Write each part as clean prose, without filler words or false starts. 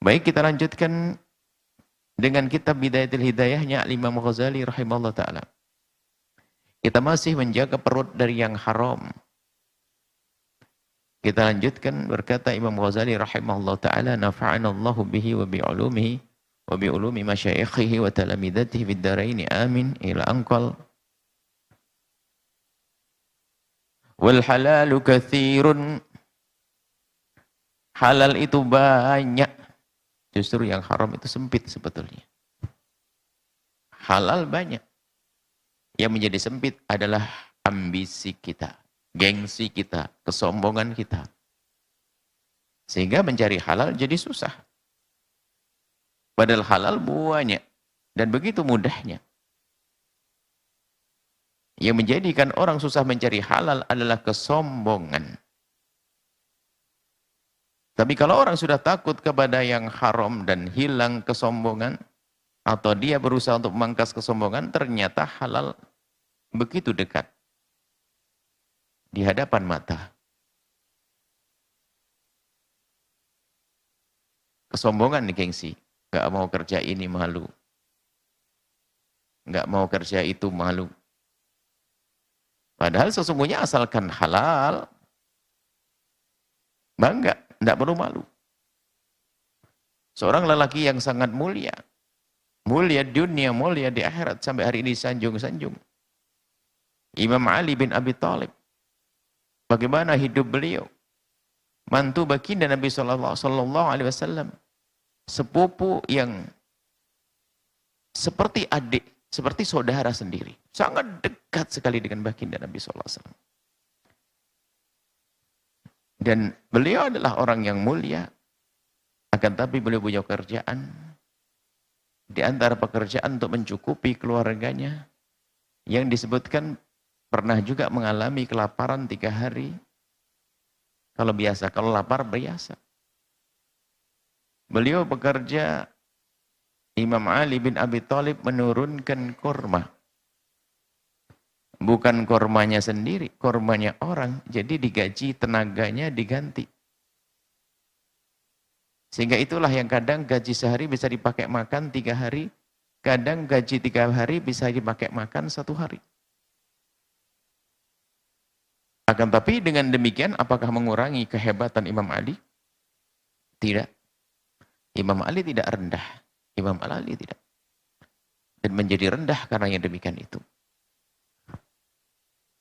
Baik, kita lanjutkan dengan kitab Bidayatul Hidayahnya Imam Ghazali rahimahullah ta'ala. Kita masih menjaga perut dari yang haram. Kita lanjutkan, berkata Imam Ghazali rahimahullah ta'ala, nafa'anallahu bihi wa bi'ulumihi wa bi'ulumi masyayikhihi wa talamidatihi fid daraini amin ila anqal. Wal halalu katsirun. Halal itu banyak. Justru yang haram itu sempit sebetulnya. Halal banyak. Yang menjadi sempit adalah ambisi kita, gengsi kita, kesombongan kita. Sehingga mencari halal jadi susah. Padahal halal banyak. Dan begitu mudahnya. Yang menjadikan orang susah mencari halal adalah kesombongan. Tapi kalau orang sudah takut kepada yang haram dan hilang kesombongan, atau dia berusaha untuk memangkas kesombongan, ternyata halal begitu dekat di hadapan mata. Kesombongan nih gengsi, nggak mau kerja ini malu, nggak mau kerja itu malu. Padahal sesungguhnya asalkan halal, bangga, tidak perlu malu. Seorang lelaki yang sangat mulia, mulia dunia, mulia di akhirat, sampai hari ini sanjung-sanjung. Imam Ali bin Abi Thalib. Bagaimana hidup beliau? Mantu baginda Nabi sallallahu alaihi wasallam. Sepupu yang seperti adik, seperti saudara sendiri. Sangat dekat sekali dengan baginda Nabi sallallahu alaihi wasallam. Dan beliau adalah orang yang mulia, akan tapi beliau punya pekerjaan. Di antara pekerjaan untuk mencukupi keluarganya, yang disebutkan pernah juga mengalami kelaparan 3 hari. Kalau biasa, kalau lapar biasa. Beliau bekerja, Imam Ali bin Abi Thalib menurunkan kurma. Bukan kurmanya sendiri, kurmanya orang. Jadi digaji, tenaganya diganti. Sehingga itulah yang kadang gaji sehari bisa dipakai makan 3 hari. Kadang gaji 3 hari bisa dipakai makan 1 hari. Akan tapi dengan demikian apakah mengurangi kehebatan Imam Ali? Tidak. Imam Ali tidak rendah. Imam Ali tidak. Dan menjadi rendah karena yang demikian itu.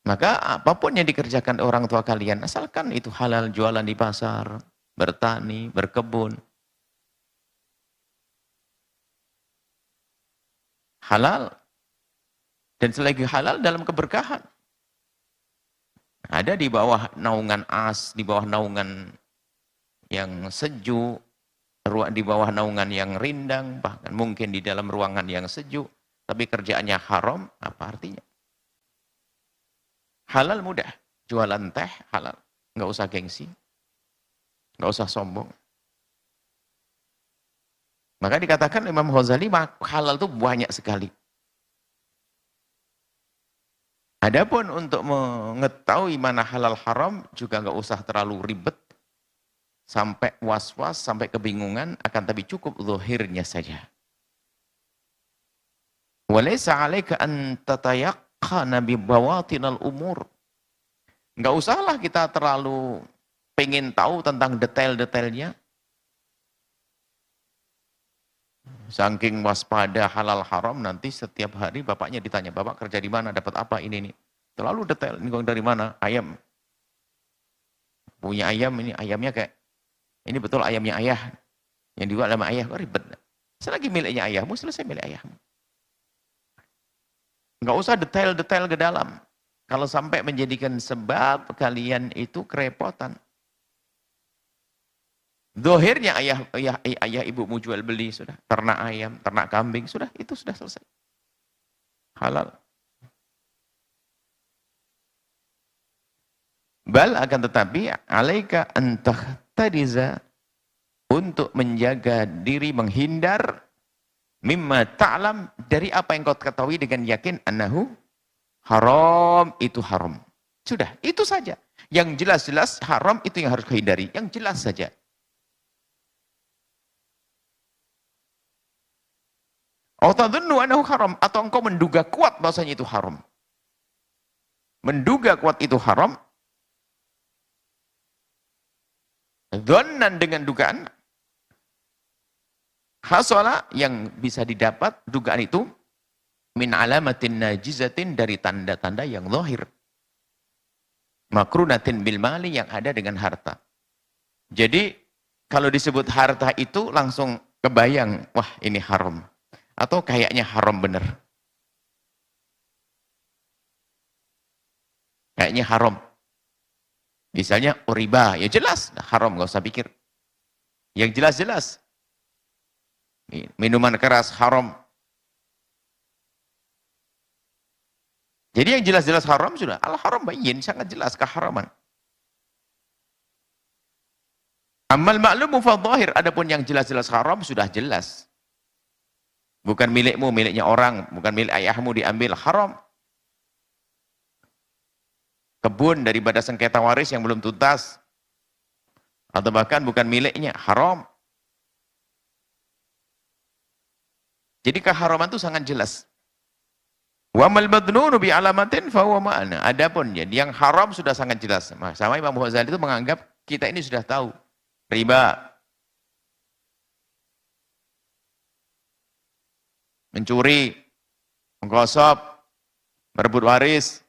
Maka apapun yang dikerjakan orang tua kalian, asalkan itu halal, jualan di pasar, bertani, berkebun. Halal. Dan selagi halal dalam keberkahan. Ada di bawah naungan as, di bawah naungan yang sejuk, di bawah naungan yang rindang, bahkan mungkin di dalam ruangan yang sejuk, tapi kerjaannya haram, apa artinya? Halal mudah, jualan teh halal, nggak usah gengsi, nggak usah sombong. Maka dikatakan Imam Ghazali, halal itu banyak sekali. Adapun untuk mengetahui mana halal haram juga nggak usah terlalu ribet sampai was-was, sampai kebingungan, akan tapi cukup zahirnya saja. Walaysa 'alaika an tatayaqqana bi bawatinal umur. Nggak usahlah kita terlalu pengen tahu tentang detail-detailnya. Saking waspada halal haram, nanti setiap hari bapaknya ditanya, bapak kerja di mana, dapat apa ini. Terlalu detail, ini dari mana? Ayam. Punya ayam, ini ayamnya kayak, ini betul ayamnya ayah. Yang dibuat sama ayah, kok ribet. Selagi miliknya ayahmu, selesai milik ayahmu. Nggak usah detail-detail ke dalam. Kalau sampai menjadikan sebab kalian itu kerepotan. Dohirnya ayah ibumu jual beli, sudah. Ternak ayam, ternak kambing, sudah. Itu sudah selesai. Halal. Bal akan tetapi, alaika antahtadiza, untuk menjaga diri, menghindar, mimma ta'lam, dari apa yang kau ketahui dengan yakin, annahu haram, itu haram. Sudah, itu saja. Yang jelas-jelas haram itu yang harus kau hindari. Yang jelas saja. Atau tadhunnu annahu haram, atau engkau menduga kuat bahwasanya itu haram. Menduga kuat itu haram, dhannan dengan dugaan, hasala yang bisa didapat dugaan itu min alamatin najizatin dari tanda-tanda yang zahir. Makrunatin bil mali yang ada dengan harta. Jadi kalau disebut harta itu langsung kebayang, wah ini haram. Atau kayaknya haram bener. Kayaknya haram. Misalnya riba, ya jelas haram, gak usah pikir. Yang jelas-jelas. Minuman keras haram. Jadi yang jelas-jelas haram sudah, al-haram bayyin, sangat jelas keharaman. Amal ma'lumu fa dhahir, adapun yang jelas-jelas haram sudah jelas. Bukan milikmu, miliknya orang, bukan milik ayahmu diambil, haram. Kebun daripada sengketa waris yang belum tuntas, atau bahkan bukan miliknya, haram. Jadi keharaman itu sangat jelas. Wa mal madnunu bi alamatin fa huwa ma'ana. Adapun yang haram sudah sangat jelas. Sama Imam Ghazali itu menganggap kita ini sudah tahu riba, mencuri, menggosok, merebut waris,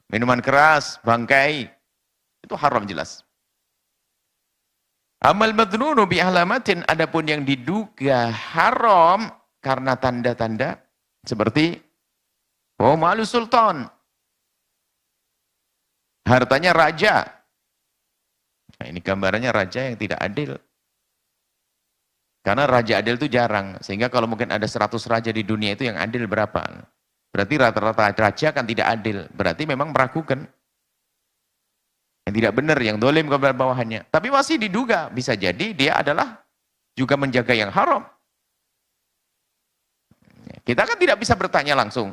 minuman keras, bangkai, itu haram jelas. Amal madnunu bi alamatin, adapun yang diduga haram karena tanda-tanda seperti malu sultan, hartanya raja. Nah, ini gambarannya raja yang tidak adil. Karena raja adil itu jarang. Sehingga kalau mungkin ada 100 raja di dunia itu yang adil berapa? Berarti rata-rata raja kan tidak adil. Berarti memang meragukan. Yang tidak benar, yang dolim kepada bawahannya. Tapi masih diduga, bisa jadi dia adalah juga menjaga yang haram. Kita kan tidak bisa bertanya langsung.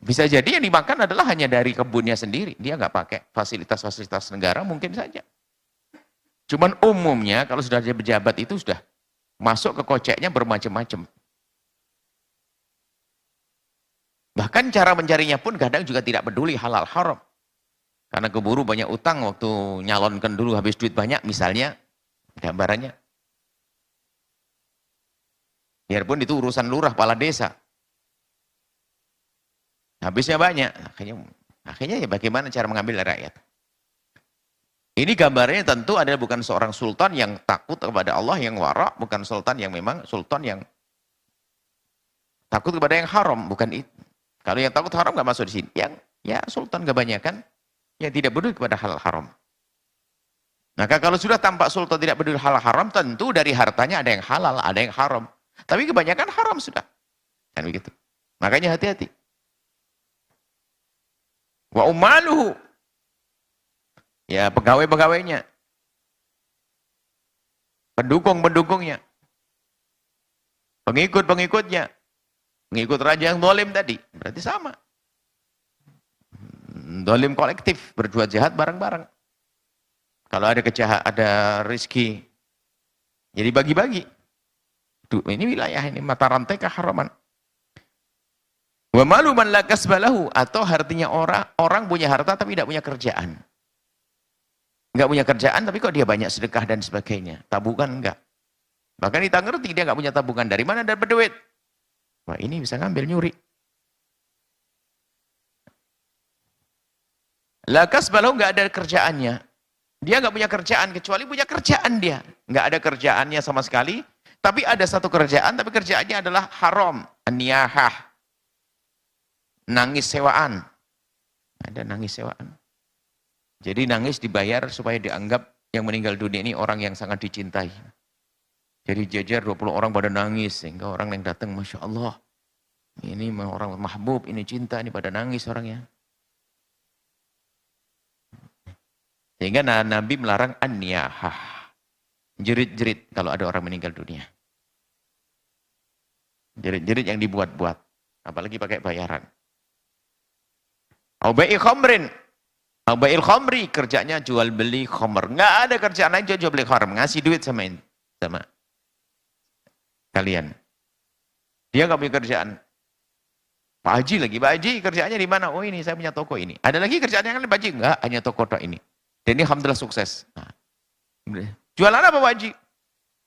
Bisa jadi yang dimakan adalah hanya dari kebunnya sendiri. Dia nggak pakai fasilitas-fasilitas negara, mungkin saja. Cuman umumnya kalau sudah jadi pejabat itu sudah masuk ke koceknya bermacam-macam. Bahkan cara mencarinya pun kadang juga tidak peduli halal haram. Karena keburu banyak utang waktu nyalonkan dulu habis duit banyak misalnya, gambarannya. Biarpun itu urusan lurah, kepala desa. Habisnya banyak, akhirnya ya bagaimana cara mengambil rakyat. Ini gambarnya tentu adalah bukan seorang sultan yang takut kepada Allah, yang wara, bukan sultan yang memang sultan yang takut kepada yang haram, bukan itu. Kalau yang takut haram nggak masuk di sini. Yang ya sultan kebanyakan yang tidak peduli kepada hal haram. Maka kalau sudah tampak sultan tidak peduli hal haram, tentu dari hartanya ada yang halal, ada yang haram. Tapi kebanyakan haram sudah. Kan begitu. Makanya hati-hati. Wa umaluhu, ya pegawai-pegawainya, pendukung-pendukungnya, pengikut-pengikutnya, pengikut raja yang zalim tadi, berarti sama. Zalim kolektif, berbuat jahat bareng-bareng. Kalau ada kejahat, ada rezeki, jadi bagi-bagi. Ini wilayah ini mata rantai keharaman. Wa malu man la kasbalahu, atau artinya orang punya harta tapi tidak punya kerjaan. Enggak punya kerjaan tapi kok dia banyak sedekah dan sebagainya. Tabungan enggak. Bahkan kita ngerti dia enggak punya tabungan, dari mana dapat duit? Wah, ini bisa ngambil nyuri. La kasbalahu, enggak ada kerjaannya. Dia enggak punya kerjaan kecuali punya kerjaan dia. Enggak ada kerjaannya sama sekali, tapi ada satu kerjaan, tapi kerjaannya adalah haram, an-niyahah. Nangis sewaan. Ada nangis sewaan. Jadi nangis dibayar supaya dianggap yang meninggal dunia ini orang yang sangat dicintai. Jadi jajar 20 orang pada nangis, sehingga orang yang datang, Masya Allah, ini orang mahbub, ini cinta, ini pada nangis orangnya. Sehingga Nabi melarang an-niyahah. Jerit-jerit kalau ada orang meninggal dunia. Jerit-jerit yang dibuat-buat. Apalagi pakai bayaran. Aubai khamrin, aubail khamri, kerjanya jual beli khamr. Nggak ada kerjaan lain jual beli khamr, ngasih duit sama kalian. Dia nggak punya kerjaan. Pak Haji lagi, Pak Haji kerjaannya di mana? Oh ini, saya punya toko ini. Ada lagi kerjaannya kan Pak Haji? Enggak, hanya toko ini. Dan ini alhamdulillah sukses. Nah, jualan apa Pak Haji?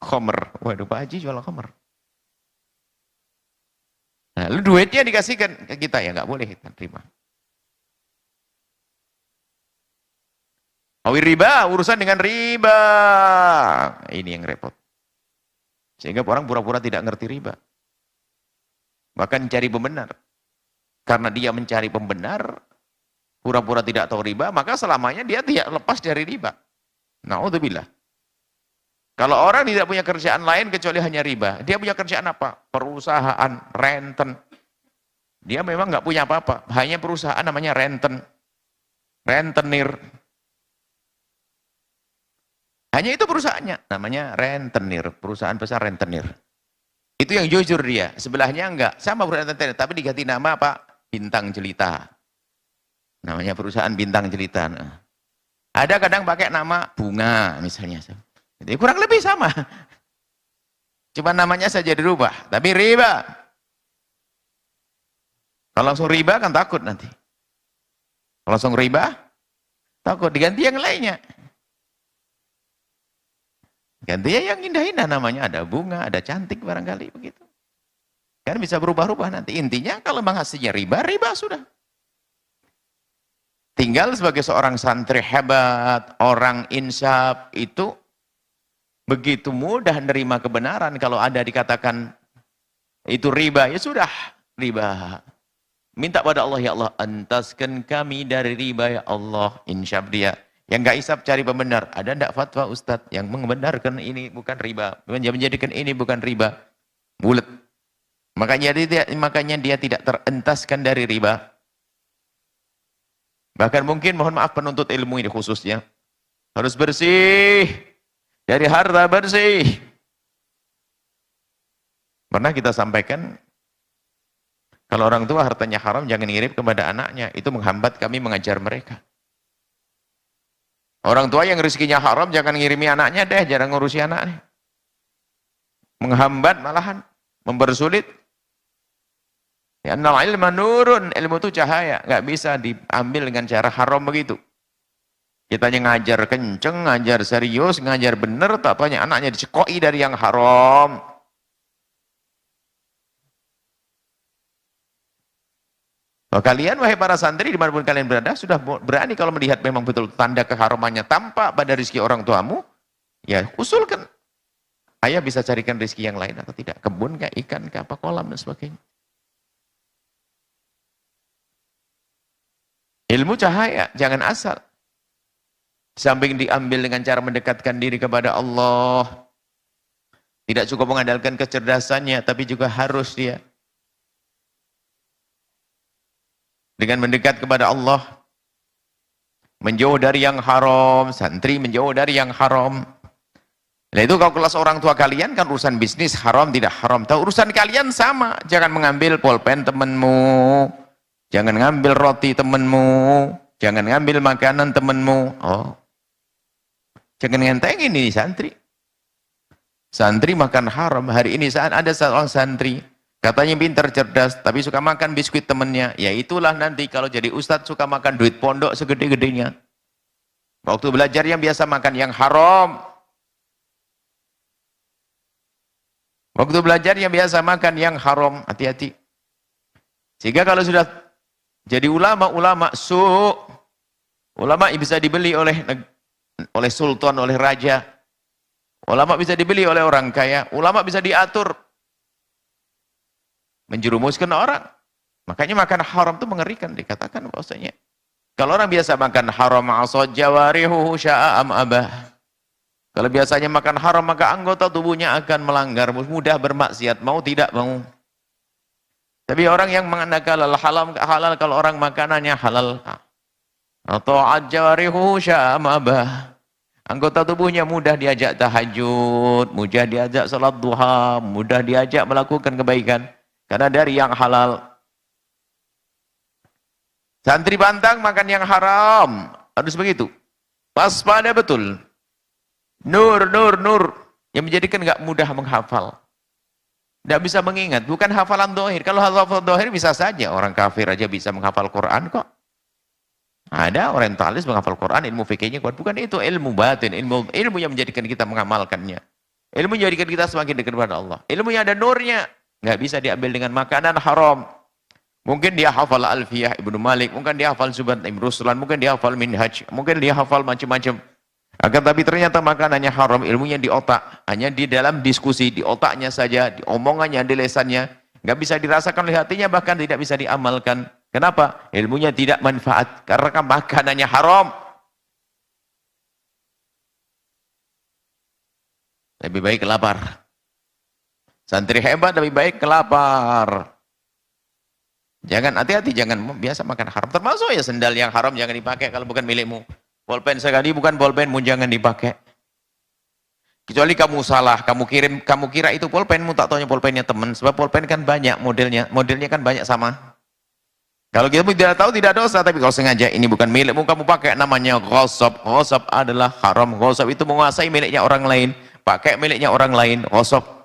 Khomer. Waduh, Pak Haji jualan khomer. Nah, lalu duitnya dikasihkan ke kita, ya nggak boleh kita terima. Awir riba, urusan dengan riba. Ini yang repot. Sehingga orang pura-pura tidak ngerti riba. Bahkan cari pembenar. Karena dia mencari pembenar, pura-pura tidak tahu riba, maka selamanya dia tidak lepas dari riba. Na'udzubillah. Kalau orang tidak punya kerjaan lain kecuali hanya riba, dia punya kerjaan apa? Perusahaan, renten. Dia memang nggak punya apa-apa, hanya perusahaan namanya renten. Rentenir. Hanya itu perusahaannya, namanya rentenir, perusahaan besar rentenir. Itu yang jujur dia, sebelahnya enggak, sama perusahaan rentenir, tapi diganti nama apa? Bintang Jelita. Namanya perusahaan Bintang Jelita. Nah. Ada kadang pakai nama Bunga misalnya. Jadi kurang lebih sama. Cuma namanya saja dirubah, tapi riba. Kalau langsung riba kan takut nanti. Kalau langsung riba, takut diganti yang lainnya. Gantinya yang indah-indah namanya, ada bunga, ada cantik barangkali begitu. Kan bisa berubah-ubah nanti. Intinya kalau memang hasilnya riba, riba sudah. Tinggal sebagai seorang santri hebat, orang insaf itu begitu mudah menerima kebenaran. Kalau ada dikatakan itu riba, ya sudah riba. Minta pada Allah, ya Allah, entaskan kami dari riba ya Allah. Insaf dia. Yang nggak isap cari pembenar. Ada enggak fatwa Ustadz yang membenarkan ini bukan riba, menjadikan ini bukan riba? Bulet. Makanya dia tidak terentaskan dari riba. Bahkan mungkin, mohon maaf penuntut ilmu ini khususnya, harus bersih dari harta bersih. Pernah kita sampaikan, kalau orang tua hartanya haram jangan ngirim kepada anaknya, itu menghambat kami mengajar mereka. Orang tua yang rezekinya haram jangan ngirimi anaknya deh, jangan ngurusi anaknya. Menghambat malahan, mempersulit. Ya, annal ilma nurun, ilmu itu cahaya, nggak bisa diambil dengan cara haram begitu. Kita ngajar kenceng, ngajar serius, ngajar bener, tatanya anaknya dicekoi dari yang haram. Oh, kalian wahai para santri dimanapun kalian berada sudah berani kalau melihat memang betul tanda keharamannya tampak pada rezeki orang tuamu, ya usulkan. Ayah bisa carikan rezeki yang lain atau tidak? Kebun kah, ikan kah, apa kolam dan sebagainya. Ilmu cahaya, jangan asal. Samping diambil dengan cara mendekatkan diri kepada Allah, tidak cukup mengandalkan kecerdasannya, tapi juga harus dia dengan mendekat kepada Allah, menjauh dari yang haram, santri menjauh dari yang haram. Nah itu kalau kelas orang tua kalian kan urusan bisnis, haram tidak haram. Tahu urusan kalian sama, jangan mengambil pulpen temanmu, jangan ngambil roti temanmu, jangan ngambil makanan temanmu. Oh, jangan ngentengin ini santri. Santri makan haram. Hari ini saat ada seorang santri, katanya pintar cerdas, tapi suka makan biskuit temannya. Ya itulah nanti kalau jadi ustadz suka makan duit pondok segede-gedenya. Waktu belajar yang biasa makan yang haram. Waktu belajar yang biasa makan yang haram. Hati-hati. Sehingga kalau sudah jadi ulama ulama bisa dibeli oleh sultan, oleh raja. Ulama bisa dibeli oleh orang kaya. Ulama bisa diatur. Menjerumuskan orang. Makanya makan haram itu mengerikan. Dikatakan bahwasanya kalau orang biasa makan haram, asad jawarihu sya'am abah. Kalau biasanya makan haram, maka anggota tubuhnya akan melanggar, mudah bermaksiat, mau tidak mau. Tapi orang yang mengandalkan halal, kalau orang makanannya halal, ta'at jawarihu sya'am abah. Anggota tubuhnya mudah diajak tahajud, mudah diajak salat duha, mudah diajak melakukan kebaikan. Karena dari yang halal. Santri pantang makan yang haram. Harus begitu. Waspada betul. Nur. Yang menjadikan enggak mudah menghafal. Tidak bisa mengingat, bukan hafalan dohir. Kalau hafalan dohir bisa saja, orang kafir aja bisa menghafal Quran kok. Ada orientalis menghafal Quran, ilmu fikihnya kuat. Bukan itu ilmu batin, ilmu yang menjadikan kita mengamalkannya. Ilmu yang menjadikan kita semakin dekat kepada Allah. Ilmu yang ada nurnya, nggak bisa diambil dengan makanan haram. Mungkin dia hafal Alfiyah Ibnu Malik, mungkin dia hafal Subhan Ibn Ruslan, mungkin dia hafal Minhaj, mungkin dia hafal macam-macam. Akan tapi ternyata makanannya haram, ilmunya di otak, hanya di dalam diskusi, di otaknya saja, di omongannya, di lesannya, nggak bisa dirasakan oleh hatinya, bahkan tidak bisa diamalkan. Kenapa? Ilmunya tidak manfaat, karena makanannya haram. Lebih baik lapar. Santri hebat lebih baik kelapar. Jangan hati-hati, jangan biasa makan haram. Termasuk ya sendal yang haram jangan dipakai kalau bukan milikmu. Pulpen sekali bukan pulpenmu jangan dipakai. Kecuali kamu salah, kamu kira itu pulpenmu, tak taunya pulpennya teman. Sebab pulpen kan banyak modelnya kan banyak sama. Kalau kamu tidak tahu tidak dosa, tapi kalau sengaja ini bukan milikmu kamu pakai, namanya ghasab. Ghasab adalah haram. Ghasab itu menguasai miliknya orang lain, pakai miliknya orang lain, ghasab.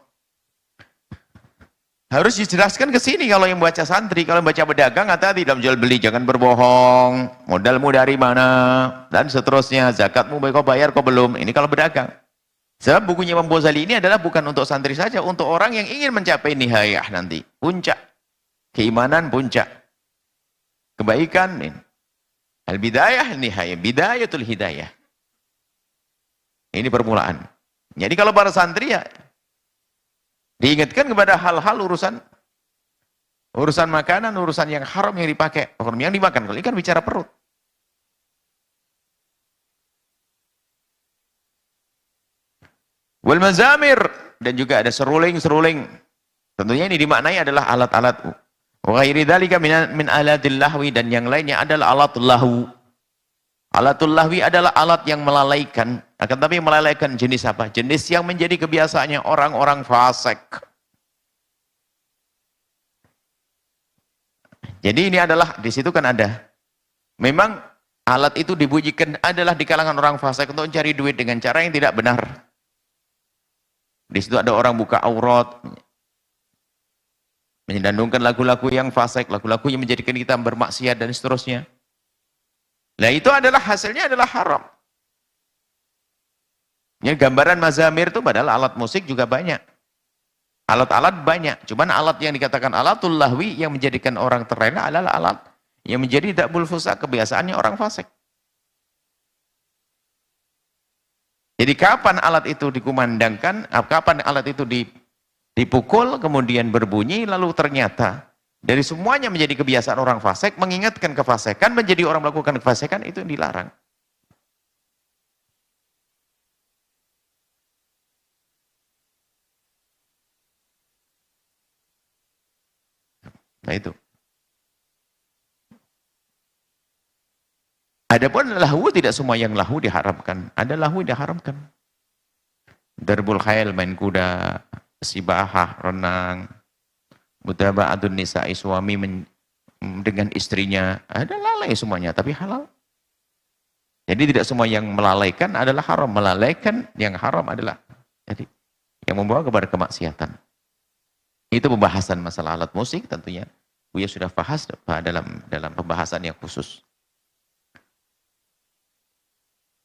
Harus dijelaskan ke sini kalau yang baca santri, kalau yang baca pedagang, hati-hati dalam jual beli, jangan berbohong. Modalmu dari mana dan seterusnya, zakatmu baik kau bayar kau belum. Ini kalau berdagang. Sebab bukunya Imam Ghazali ini adalah bukan untuk santri saja, untuk orang yang ingin mencapai nihayah nanti, puncak keimanan, puncak kebaikan. Al-bidayah nihayah, bidayatul hidayah. Ini permulaan. Jadi kalau para santri ya diingatkan kepada hal-hal urusan makanan, urusan yang haram yang dipakai, yang dimakan. Kalau ini kan bicara perut. Wal mazamir, dan juga ada seruling-seruling. Tentunya ini dimaknai adalah alat-alat. Wa ghairi dzalika min alatil lahwi, dan yang lainnya adalah alatul lahu. Alatul lahwi adalah alat yang melalaikan. Akan tapi melalaikan jenis apa? Jenis yang menjadi kebiasaannya orang-orang fasik. Jadi ini adalah, di situ kan ada. Memang alat itu dibunyikan adalah di kalangan orang fasik untuk mencari duit dengan cara yang tidak benar. Di situ ada orang buka aurat, menyandungkan lagu-lagu yang fasik, lagu-lagu yang menjadikan kita bermaksiat dan seterusnya. Nah itu adalah hasilnya adalah haram. Ya, gambaran mazamir itu padahal alat musik juga banyak. Alat-alat banyak. Cuman alat yang dikatakan alatul lahwi yang menjadikan orang terlena adalah alat yang menjadi dakbul fusa, kebiasaannya orang fasik. Jadi kapan alat itu dikumandangkan, kapan alat itu dipukul, kemudian berbunyi, lalu ternyata dari semuanya menjadi kebiasaan orang fasik, mengingatkan kefasikan, menjadi orang melakukan kefasikan, itu dilarang. Nah itu. Adapun lahu, tidak semua yang lahu diharamkan. Ada lahu diharamkan. Darbul khail, main kuda, sibahah, renang, mutaba'atun nisa'i, suami dengan istrinya, ada lalai semuanya, tapi halal. Jadi tidak semua yang melalaikan adalah haram. Melalaikan yang haram adalah jadi yang membawa kepada kemaksiatan. Itu pembahasan masalah alat musik tentunya. Buya sudah bahas dalam pembahasan yang khusus.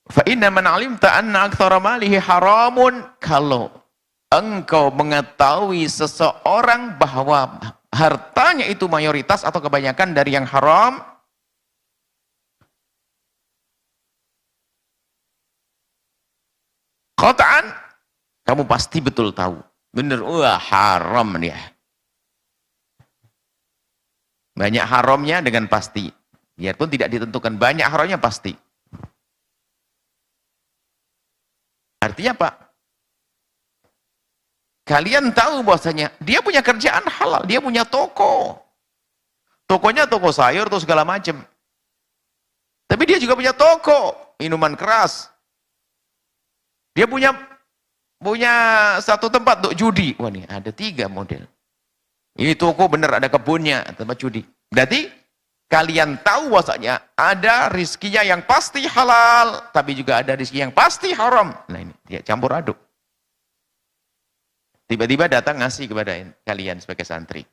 Fa inna man 'alimta anna aktsara malihi haramun, kalau engkau mengetahui seseorang bahwa hartanya itu mayoritas atau kebanyakan dari yang haram, qat'an, kamu pasti betul tahu, benar, wah haram dia. Banyak haramnya dengan pasti. Biarpun tidak ditentukan, banyak haramnya pasti. Artinya apa? Kalian tahu bahwasanya dia punya kerjaan halal, dia punya toko. Tokonya toko sayur atau segala macam. Tapi dia juga punya toko minuman keras. Dia punya satu tempat untuk judi. Wah nih ada 3 model. Ini toko benar ada kebunnya, tempat judi. Berarti kalian tahu bahwasanya ada rizkinya yang pasti halal, tapi juga ada rizki yang pasti haram. Nah ini dia campur aduk. Tiba-tiba datang ngasih kepada kalian sebagai santri.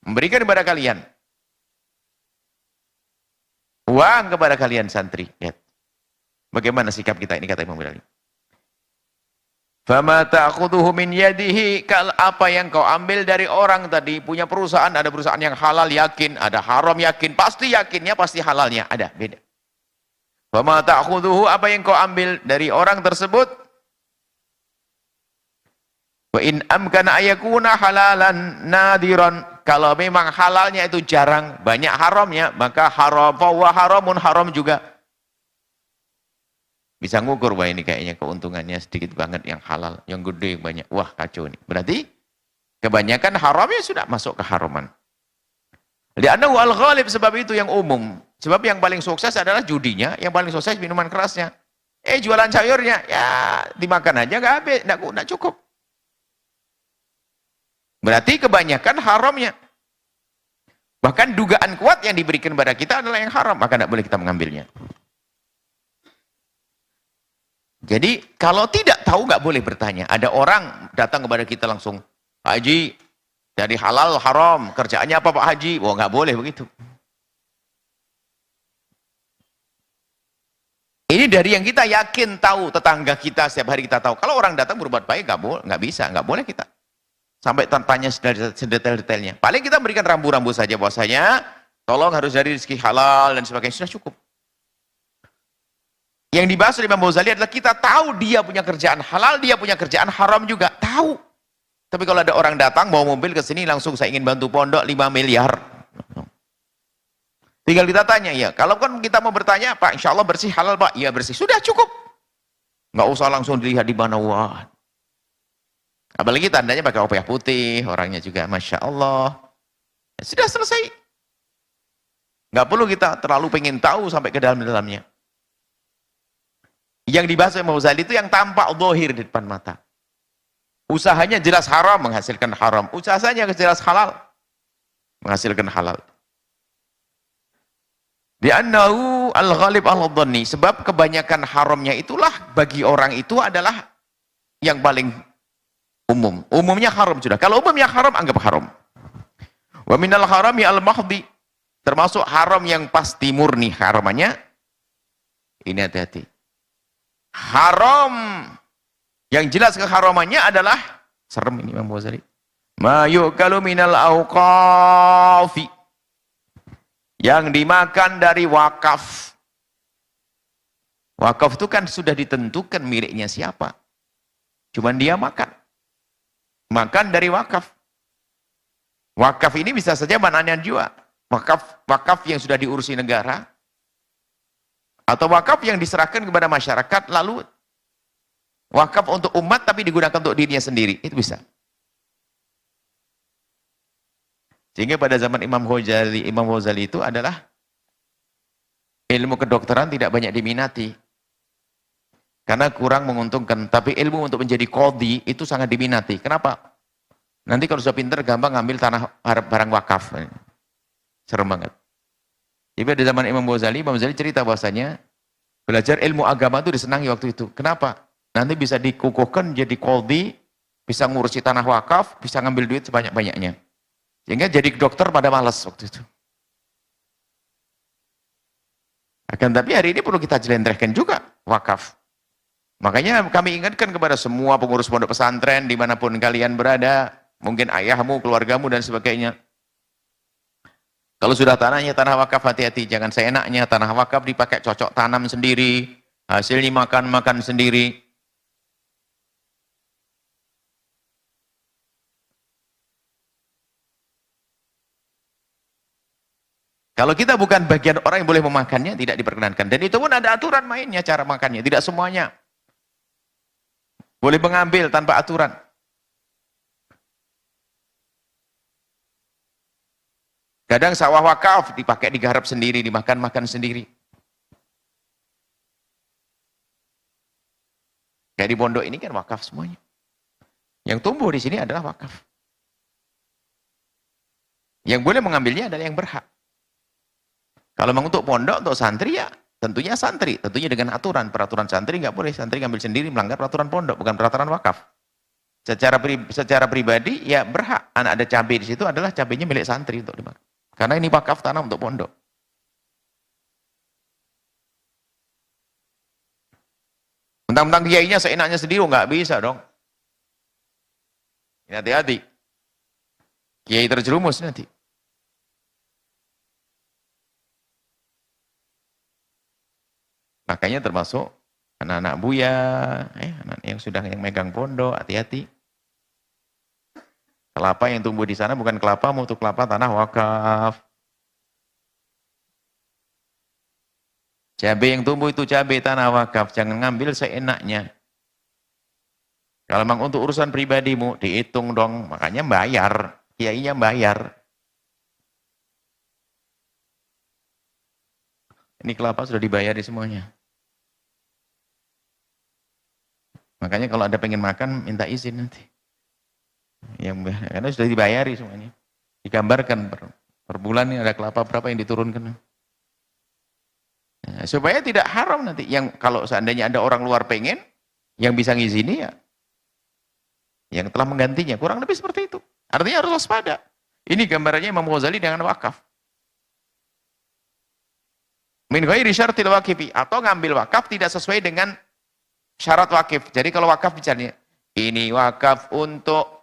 Memberikan kepada kalian. Uang kepada kalian santri. Lihat. Bagaimana sikap kita ini, kata Imam Ghazali. Fama ta'khudhuhu min yadihi, apa yang kau ambil dari orang tadi, punya perusahaan, ada perusahaan yang halal yakin, ada haram yakin, pasti yakinnya, pasti halalnya, ada, beda. Fama ta'khudhuhu, apa yang kau ambil dari orang tersebut, wa in amkana ayakuna halalan nadiran, kalau memang halalnya itu jarang, banyak haramnya, maka haram, wa haramun, haram juga. Bisa ngukur, wah ini kayaknya keuntungannya sedikit banget yang halal, yang gede, yang banyak. Wah kacau nih. Berarti kebanyakan haramnya sudah masuk ke haraman. Li'annahu al-ghalib, sebab itu yang umum. Sebab yang paling sukses adalah judinya, yang paling sukses minuman kerasnya. Jualan sayurnya, ya dimakan aja nggak habis, nggak cukup. Berarti kebanyakan haramnya. Bahkan dugaan kuat yang diberikan kepada kita adalah yang haram, maka tidak boleh kita mengambilnya. Jadi kalau tidak tahu nggak boleh bertanya. Ada orang datang kepada kita langsung, Pak Haji, dari halal haram, kerjaannya apa Pak Haji? Wah nggak boleh begitu. Ini dari yang kita yakin tahu, tetangga kita setiap hari kita tahu. Kalau orang datang berbuat baik nggak bisa, nggak boleh kita sampai tanya sedetail-detailnya. Paling kita berikan rambu-rambu saja bahwasanya tolong harus dari rezeki halal dan sebagainya, sudah cukup. Yang dibahas oleh Imam Ghazali adalah kita tahu dia punya kerjaan halal, dia punya kerjaan haram juga, tahu. Tapi kalau ada orang datang bawa mobil ke sini langsung saya ingin bantu pondok 5 miliar. Tinggal kita tanya, ya kalau kan kita mau bertanya, Pak insya Allah bersih halal Pak, iya bersih, sudah cukup. Nggak usah langsung dilihat di mana, wah. Apalagi tandanya pakai kopiah putih, orangnya juga Masya Allah. Ya, sudah selesai. Nggak perlu kita terlalu pengen tahu sampai ke dalam-dalamnya. Yang dibahas oleh Imam Ghazali itu yang tampak zahir di depan mata. Usahanya jelas haram, menghasilkan haram. Usahanya jelas halal, menghasilkan halal. Li'annahu al-ghalib al-dhanni, sebab kebanyakan haramnya itulah bagi orang itu adalah yang paling umum. Umumnya haram sudah. Kalau umumnya haram, anggap haram. Wa minal harami al-mahdhi, termasuk haram yang pasti murni haramannya. Ini hati-hati. Haram yang jelas keharamannya adalah, serem ini Imam Ghazali, ma yu'kalu minal awqafi, yang dimakan dari wakaf. Wakaf itu kan sudah ditentukan miliknya siapa, cuman dia makan dari wakaf. Wakaf ini bisa saja mananya juga wakaf yang sudah diurusi negara, atau wakaf yang diserahkan kepada masyarakat, lalu wakaf untuk umat tapi digunakan untuk dirinya sendiri, itu bisa. Sehingga pada zaman Imam Ghazali itu adalah ilmu kedokteran tidak banyak diminati karena kurang menguntungkan, tapi ilmu untuk menjadi qadhi itu sangat diminati. Kenapa? Nanti kalau sudah pintar gampang ngambil tanah barang wakaf, serem banget. Jadi pada zaman Imam Ghazali cerita bahwasanya belajar ilmu agama itu disenangi waktu itu. Kenapa? Nanti bisa dikukuhkan jadi qadhi, bisa ngurusi tanah wakaf, bisa ngambil duit sebanyak-banyaknya. Sehingga jadi dokter pada malas waktu itu. Akan tapi hari ini perlu kita jelentrehkan juga wakaf. Makanya kami ingatkan kepada semua pengurus pondok pesantren dimanapun kalian berada, mungkin ayahmu, keluargamu dan sebagainya. Kalau sudah tanahnya tanah wakaf, hati-hati, jangan seenaknya tanah wakaf dipakai cocok tanam sendiri, hasilnya makan sendiri. Kalau kita bukan bagian orang yang boleh memakannya, tidak diperkenankan. Dan itu pun ada aturan mainnya, cara makannya. Tidak semuanya boleh mengambil tanpa aturan. Kadang sawah wakaf dipakai digarap sendiri, dimakan sendiri. Kayak di pondok ini kan wakaf semuanya. Yang tumbuh di sini adalah wakaf. Yang boleh mengambilnya adalah yang berhak. Kalau memang untuk pondok, untuk santri ya tentunya santri. Tentunya dengan aturan. Peraturan santri nggak boleh santri ngambil sendiri, melanggar peraturan pondok, bukan peraturan wakaf. Secara pribadi ya berhak. Anak ada cabai di situ adalah cabainya milik santri untuk dimakan. Karena ini wakaf tanah untuk pondok. Mentang-mentang kiainya seenaknya sendiri, nggak bisa dong. Hati-hati. Kiai terjerumus nanti. Makanya termasuk anak-anak buya, anak yang sudah yang megang pondok, hati-hati. Kelapa yang tumbuh di sana bukan kelapa, mutu kelapa tanah wakaf. Cabai yang tumbuh itu cabai tanah wakaf, jangan ngambil seenaknya. Kalau memang untuk urusan pribadimu, dihitung dong, makanya bayar, kiainya bayar. Ini kelapa sudah dibayari semuanya. Makanya kalau ada pengen makan, minta izin nanti. Karena sudah dibayari semuanya. Digambarkan per bulan ini ada kelapa berapa yang diturunkan. Nah, supaya tidak haram nanti. Yang kalau seandainya ada orang luar pengen, yang bisa ngizini ya, yang telah menggantinya. Kurang lebih seperti itu. Artinya harus waspada. Ini gambarannya Imam Ghazali dengan wakaf. Min ghairi syartil waqifi, atau ngambil wakaf tidak sesuai dengan syarat wakif. Jadi kalau wakaf bicaranya, ini wakaf untuk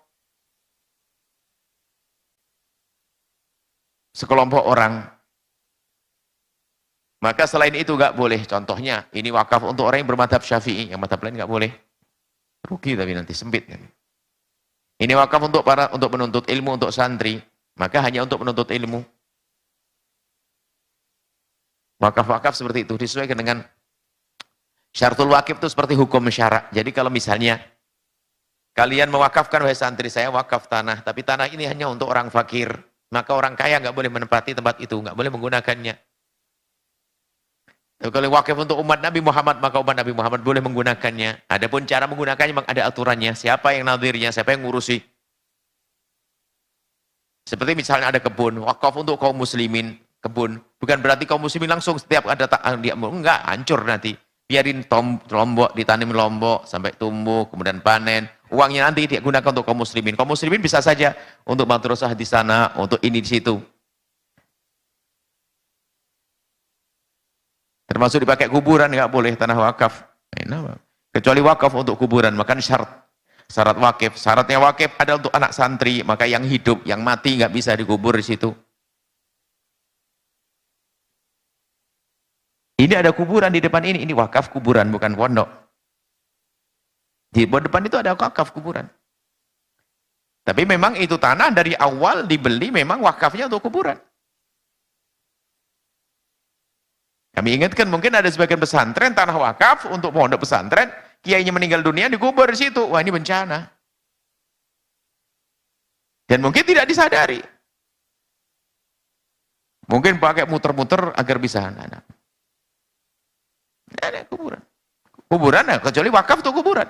sekelompok orang. Maka selain itu nggak boleh. Contohnya, ini wakaf untuk orang yang bermadhab Syafi'i, yang madhab lain nggak boleh. Rugi tapi nanti sempit. Ini wakaf untuk menuntut ilmu, untuk santri, maka hanya untuk menuntut ilmu. Wakaf-wakaf seperti itu disesuaikan dengan syaratul wakif itu seperti hukum syarak. Jadi kalau misalnya kalian mewakafkan, wahai santri saya wakaf tanah, tapi tanah ini hanya untuk orang fakir, maka orang kaya nggak boleh menempati tempat itu, nggak boleh menggunakannya. Tapi kalau wakaf untuk umat Nabi Muhammad, maka umat Nabi Muhammad boleh menggunakannya. Adapun cara menggunakannya memang ada aturannya. Siapa yang nadirnya, siapa yang ngurusi. Seperti misalnya ada kebun, wakaf untuk kaum muslimin, kebun. Bukan berarti kaum muslimin langsung setiap ada dia enggak, hancur nanti. Biarin lombok, ditanam lombok sampai tumbuh, kemudian panen. Uangnya nanti digunakan untuk kaum muslimin. Kaum muslimin bisa saja untuk madrasah di sana, untuk ini di situ. Termasuk dipakai kuburan, nggak boleh tanah wakaf. Kecuali wakaf untuk kuburan, maka syarat wakif. Syaratnya wakif ada untuk anak santri, maka yang hidup, yang mati nggak bisa dikubur di situ. Ini ada kuburan di depan ini wakaf kuburan, bukan pondok. Di depan itu ada wakaf kuburan. Tapi memang itu tanah dari awal dibeli memang wakafnya untuk kuburan. Kami ingatkan mungkin ada sebagian pesantren tanah wakaf untuk pondok pesantren, kiainya meninggal dunia dikubur di situ. Wah, ini bencana. Dan mungkin tidak disadari. Mungkin pakai muter-muter agar bisa anak-anak. Ada kuburan. Kuburan kecuali wakaf untuk kuburan.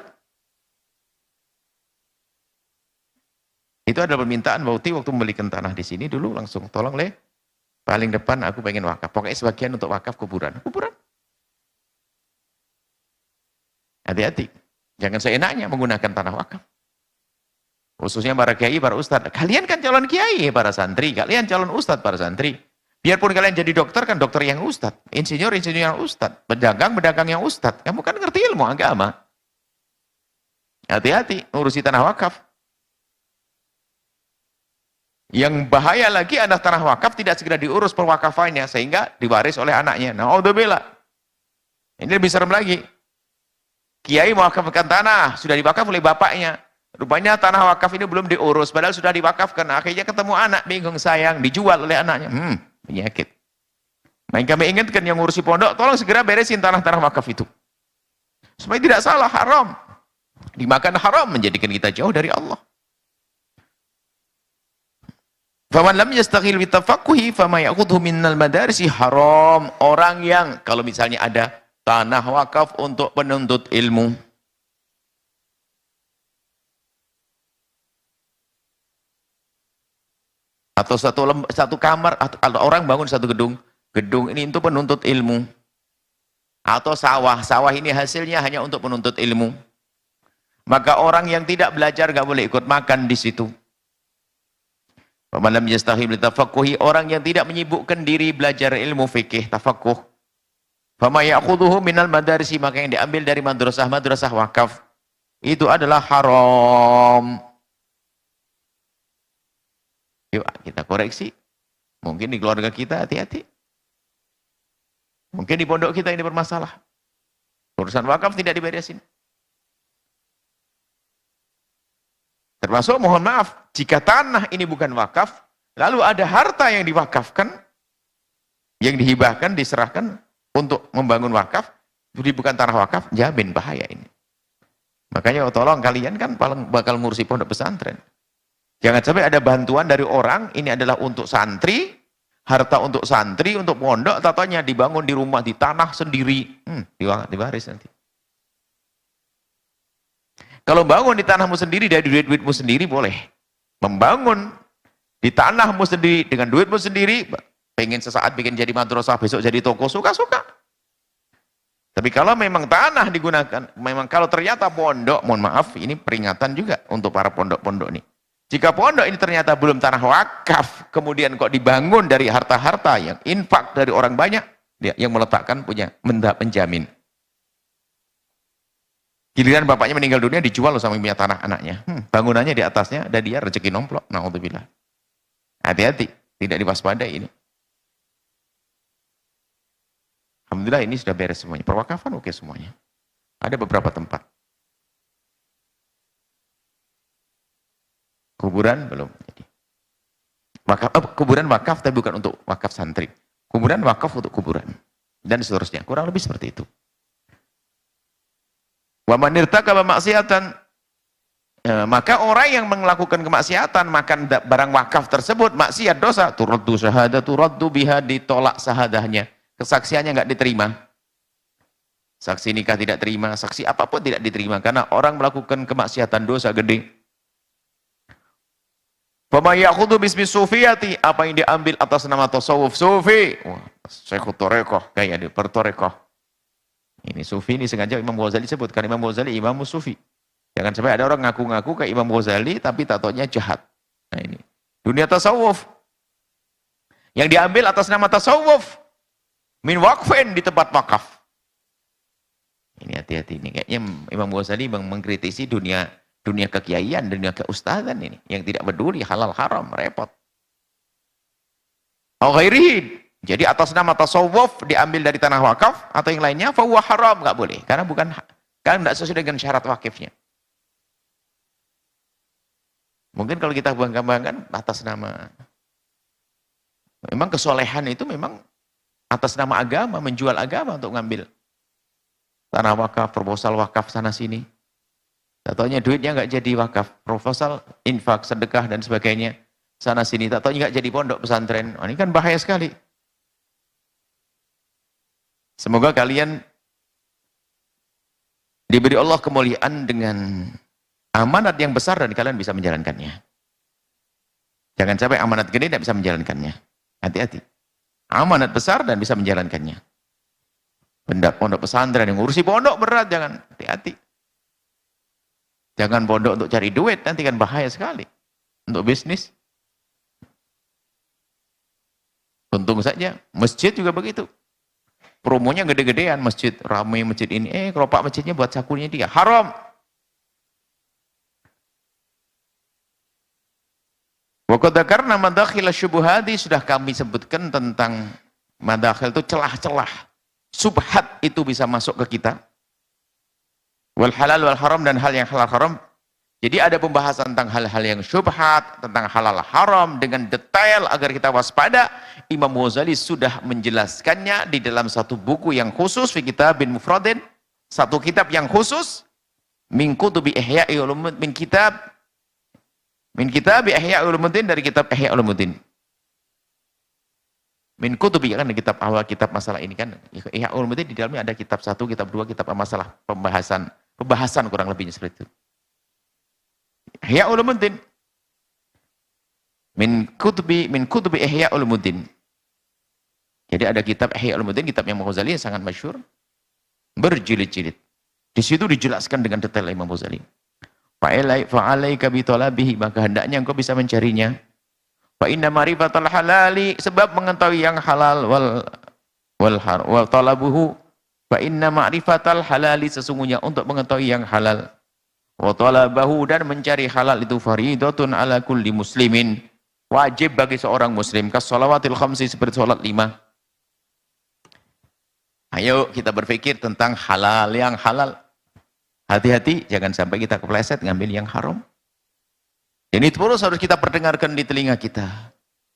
Itu adalah permintaan Bauti waktu membelikan tanah di sini dulu langsung tolong paling depan aku pengen wakaf. Pokoknya sebagian untuk wakaf kuburan. Kuburan. Hati-hati. Jangan seenaknya menggunakan tanah wakaf. Khususnya para kiai, para ustadz. Kalian kan calon kiai, para santri. Kalian calon ustadz, para santri. Biarpun kalian jadi dokter, kan dokter yang ustadz. Insinyur yang ustadz. Pedagang yang ustadz. Kamu kan ngerti ilmu agama. Hati-hati ngurusi tanah wakaf. Yang bahaya lagi anak tanah wakaf tidak segera diurus perwakafannya sehingga diwaris oleh anaknya. Naudzubillah. Ini lebih serem lagi. Kiai mewakafkan tanah sudah diwakaf oleh bapaknya. Rupanya tanah wakaf ini belum diurus padahal sudah diwakafkan. Akhirnya ketemu anak bingung sayang dijual oleh anaknya. Penyakit. Maka kami ingatkan yang ngurusi pondok tolong segera beresin tanah-tanah wakaf itu. Supaya tidak salah haram. Dimakan haram menjadikan kita jauh dari Allah. Faman lam yastaghil bi tafaqquhi fama ya'khudhu minnal madarisi haram. Orang yang kalau misalnya ada tanah wakaf untuk penuntut ilmu, atau satu kamar, atau orang bangun satu gedung ini untuk penuntut ilmu, atau sawah ini hasilnya hanya untuk penuntut ilmu, Maka orang yang tidak belajar nggak boleh ikut makan di situ. Malam yastahil tafaqquhi, orang yang tidak menyibukkan diri belajar ilmu fikih tafaqquh. Fama ya'khudhuhu minal madarisi, maka yang diambil dari madrasah-madrasah wakaf itu adalah haram. Yuk kita koreksi. Mungkin di keluarga kita hati-hati. Mungkin di pondok kita ini bermasalah. Urusan wakaf tidak diberesin. Termasuk mohon maaf, jika tanah ini bukan wakaf, lalu ada harta yang diwakafkan, yang dihibahkan, diserahkan untuk membangun wakaf, jadi bukan tanah wakaf, jamin bahaya ini. Makanya tolong kalian kan bakal ngurusi pondok pesantren. Jangan sampai ada bantuan dari orang, ini adalah untuk santri, harta untuk santri, untuk pondok, tatanya dibangun di rumah, di tanah sendiri, diwaris nanti. Kalau bangun di tanahmu sendiri, dari duit-duitmu sendiri boleh. Membangun di tanahmu sendiri, dengan duitmu sendiri, pengen sesaat bikin jadi madrasah, besok jadi toko, suka-suka. Tapi kalau memang tanah digunakan, memang kalau ternyata pondok, mohon maaf, ini peringatan juga untuk para pondok-pondok ini. Jika pondok ini ternyata belum tanah wakaf, kemudian kok dibangun dari harta-harta yang infak dari orang banyak, yang meletakkan punya menjamin. Giliran bapaknya meninggal dunia dijual sama punya tanah anaknya. Bangunannya di atasnya ada dia rezeki nomplok. Naudzubillah. Hati-hati, tidak diwaspadai ini. Alhamdulillah ini sudah beres semuanya. Perwakafan oke semuanya. Ada beberapa tempat. Kuburan belum jadi. Kuburan wakaf tapi bukan untuk wakaf santri. Kuburan wakaf untuk kuburan. Dan seterusnya. Kurang lebih seperti itu. Wa man irtakaba maksiatan, maka orang yang melakukan kemaksiatan, makan barang wakaf tersebut, maksiat dosa, turaddu syahadatu raddu biha, ditolak syahadahnya, kesaksiannya enggak diterima. Saksi nikah tidak terima, saksi apapun tidak diterima karena orang melakukan kemaksiatan dosa gede. Fama ya'khudhu bismi sufiyati, apa yang diambil atas nama tasawuf sufi. Wah, Syekhut Thariqah, kayak di pertorekoh. Ini sufi ini sengaja Imam Ghazali sebut, karena Imam Ghazali imam sufi. Jangan sampai ada orang ngaku-ngaku ke Imam Ghazali tapi tatonya jahat. Nah ini dunia tasawuf yang diambil atas nama tasawuf min waqfin, di tempat wakaf. Ini hati-hati ini, kayaknya Imam Ghazali mengkritisi dunia kekiaian, dunia keustadan ini yang tidak peduli halal haram, repot. Au ghairihi, jadi atas nama tasawuf diambil dari tanah wakaf atau yang lainnya, fahuwa haram, nggak boleh. Karena tidak sesuai dengan syarat wakifnya. Mungkin kalau kita bangga-banggakan atas nama, memang kesolehan itu memang atas nama agama, menjual agama untuk ngambil tanah wakaf, proposal wakaf sana sini. Tatonya duitnya nggak jadi wakaf, proposal, infak, sedekah dan sebagainya sana sini. Tatonya nggak jadi pondok pesantren. Oh, ini kan bahaya sekali. Semoga kalian diberi Allah kemuliaan dengan amanat yang besar dan kalian bisa menjalankannya. Jangan sampai amanat gede tidak bisa menjalankannya. Hati-hati. Amanat besar dan bisa menjalankannya. Pondok pesantren yang ngurusi pondok berat, jangan. Hati-hati. Jangan pondok untuk cari duit, nanti kan bahaya sekali. Untuk bisnis. Untung saja. Masjid juga begitu. Promonya gede-gedean, masjid ramai masjid ini, kelopak masjidnya buat sakunya dia, haram. Wa qad dzakarna madakhil syubuhati, sudah kami sebutkan tentang madakhil itu celah-celah subhat itu bisa masuk ke kita. Wal halal wal haram, dan hal yang halal haram. Jadi ada pembahasan tentang hal-hal yang syubhat, tentang halal haram dengan detail agar kita waspada. Imam Ghazali sudah menjelaskannya di dalam satu buku yang khusus, fi kitabin mufradin, satu kitab yang khusus, min kutubi ihya'i ulumuddin, min kitab ihya'i ulumuddin, dari kitab Ihya' Ulumuddin. Min kutubi, kan kitab awal, kitab masalah ini kan Ihya' Ulumuddin, di dalamnya ada kitab 1, kitab 2, kitab masalah, pembahasan kurang lebihnya seperti itu. Ihya' Ulumuddin. Min kutubi Ihya' Ulumuddin. Jadi ada kitab Ihya' Ulumuddin, kitab yang Ghazali yang sangat masyhur, berjilid-jilid. Di situ dijelaskan dengan detail Imam Ghazali. Fa'alaika bitolabihi, maka hendaknya engkau bisa mencarinya. Fa inna ma'rifatal halali, sebab mengetahui yang halal, wal talabuhu, fa inna ma'rifatal halali, sesungguhnya untuk mengetahui yang halal, wa talabahu, dan mencari halal itu faridatun ala kulli muslimin, wajib bagi seorang muslim, kas shalawatil khamsi, seperti salat 5. Ayo kita berpikir tentang halal, yang halal. Hati-hati jangan sampai kita kepleset ngambil yang haram. Ini terus harus kita perdengarkan di telinga kita.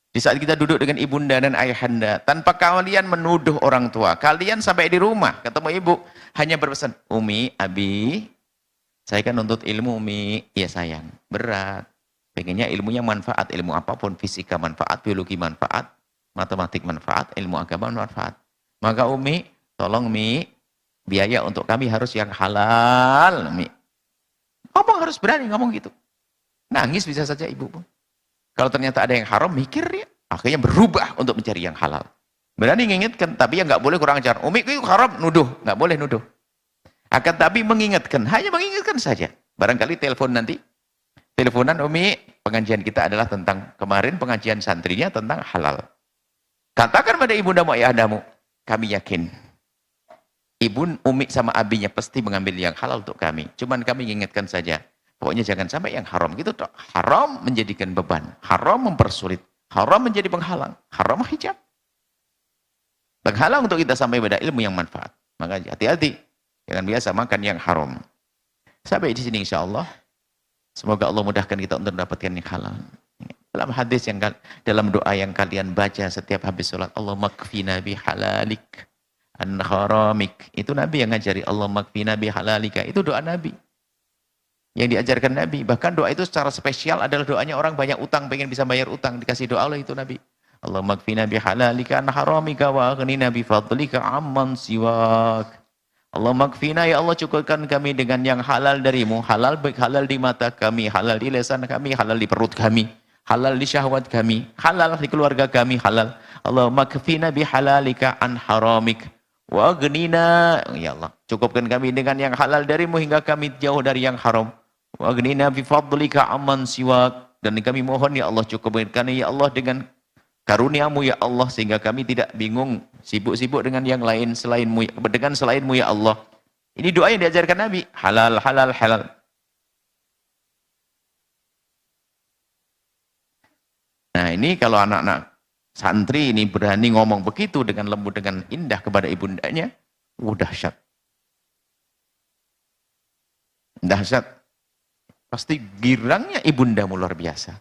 Di saat kita duduk dengan ibunda dan ayahanda, tanpa kalian menuduh orang tua, kalian sampai di rumah, ketemu ibu, hanya berpesan, Umi, Abi, saya kan nuntut ilmu, Umi. Ya sayang, berat. Pengennya ilmunya manfaat, ilmu apapun, fisika manfaat, biologi manfaat, matematik manfaat, ilmu agama manfaat. Maka Umi, tolong Mi, biaya untuk kami harus yang halal, Mi. Ngomong harus berani ngomong gitu. Nangis bisa saja ibu. Kalau ternyata ada yang haram, mikir dia. Akhirnya berubah untuk mencari yang halal. Berani mengingatkan, tapi ya nggak boleh kurang ajar. Umi itu haram, nuduh. Nggak boleh nuduh. Akan tapi mengingatkan, hanya mengingatkan saja. Barangkali telepon nanti. Teleponan, Umi, pengajian kita adalah tentang, kemarin pengajian santrinya tentang halal. Katakan pada ibundamu, ayahdamu, kami yakin. Ibu, Umi sama abinya pasti mengambil yang halal untuk kami. Cuman kami ingatkan saja. Pokoknya jangan sampai yang haram gitu toh. Haram menjadikan beban, haram mempersulit, haram menjadi penghalang, haram hijab. Penghalang untuk kita sampai pada ilmu yang manfaat. Maka hati-hati, jangan biasa makan yang haram. Sampai di sini insyaallah. Semoga Allah mudahkan kita untuk mendapatkan yang halal. Dalam hadis yang dalam doa yang kalian baca setiap habis sholat, Allah makfina bi halalik an haramik. Itu Nabi yang ngajari, Allah makfina bi halalika. Itu doa Nabi yang diajarkan Nabi. Bahkan doa itu secara spesial adalah doanya orang banyak utang, pengen bisa bayar utang, dikasih doa oleh itu Nabi. Allah makfina bihalalika an haramika wa aghnina bi fadlika amman siwak. Allah makfina, ya Allah cukupkan kami dengan yang halal darimu, halal baik halal di mata kami, halal di lisan kami, halal di perut kami, halal di syahwat kami, halal di keluarga kami, halal. Allah makfina bihalalika an haramik wa aghnina, ya Allah cukupkan kami dengan yang halal darimu hingga kami jauh dari yang haram. Wa aghnina bi fadlika amman siwak, dan kami mohon ya Allah cukupkan kami ya Allah dengan karuniamu ya Allah, sehingga kami tidak bingung sibuk-sibuk dengan yang lain selainmu, dengan selainmu ya Allah. Ini doa yang diajarkan Nabi, halal halal halal. Nah ini kalau anak-anak santri ini berani ngomong begitu dengan lembut, dengan indah kepada ibundanya, dahsyat. Dahsyat. Pasti girangnya ibundamu luar biasa.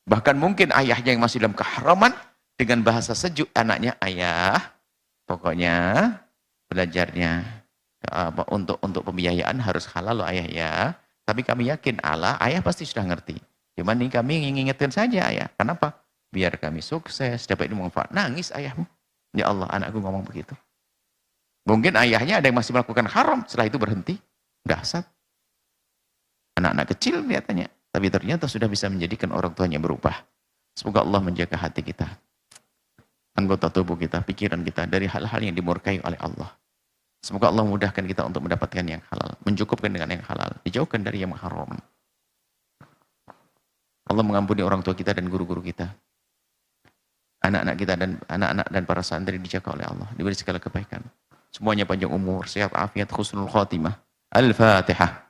Bahkan mungkin ayahnya yang masih dalam keharaman, dengan bahasa sejuk anaknya, ayah, pokoknya belajarnya untuk pembiayaan harus halal loh ayah ya. Tapi kami yakin Allah, ayah pasti sudah ngerti. Cuman ini kami mengingatkan saja ayah. Kenapa? Biar kami sukses, dapat ilmu manfaat. Nangis ayahmu. Ya Allah, anakku ngomong begitu. Mungkin ayahnya ada yang masih melakukan haram, setelah itu berhenti. Dahsyat. Anak-anak kecil kelihatannya, tapi ternyata sudah bisa menjadikan orang tuanya berubah. Semoga Allah menjaga hati kita, anggota tubuh kita, pikiran kita dari hal-hal yang dimurkai oleh Allah. Semoga Allah mudahkan kita untuk mendapatkan yang halal, mencukupkan dengan yang halal, dijauhkan dari yang haram. Allah mengampuni orang tua kita dan guru-guru kita, anak-anak kita dan anak-anak dan para santri dijaga oleh Allah, diberi segala kebaikan. Semuanya panjang umur, sehat, afiat, husnul khatimah. Al-Fatihah.